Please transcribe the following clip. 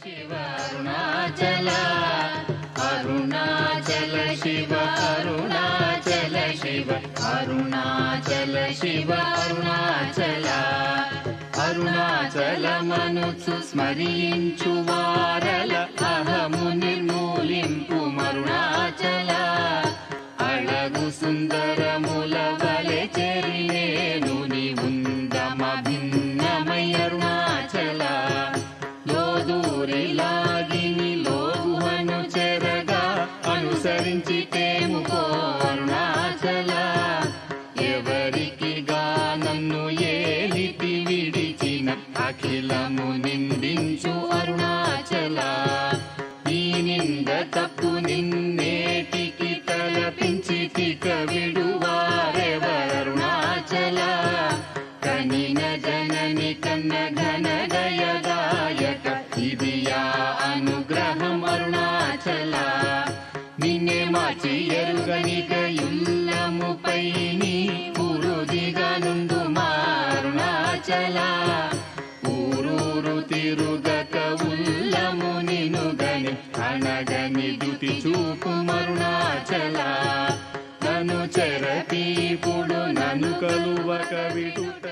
शिव अरुणाचल अरुणाचल शिव अरुणाचल शिव अरुणाचल शिव अरुणाचल अरुणाचलमनुचु स्मరించు వారల అహము నిర్మూలింపు అరుణాచల అళగు సుందరముల వలె చెరినేను నీ ఉందమ భిన్నమై అరుణాచల లోదూరిలాగిని లోగుహను చెరగా అనుసరించితేము పో అరుణాచల ఎవరికిగా నన్ను ఏలితి విడిచిన అఖిలము నిందించు అరుణాచల ఈ నింద తప్పు నిన్నేటికి తలపించితిక విడువారెవరుణాచల కనిన జనని కన్న ఘన దయదాయక ఇది యా అనుగ్రహం అరుణాచల నిన్నే మార్చి ఎరుగనిక యుల్లముపై నీ పురుదిగా నుండు అరుణాచల ఊరూరు తిరుగక ఉల్లము నినుగని అనగని దుతి చూపు అరుణాచల నన్ను చెరపీపుడు నన్ను కలువక విడుట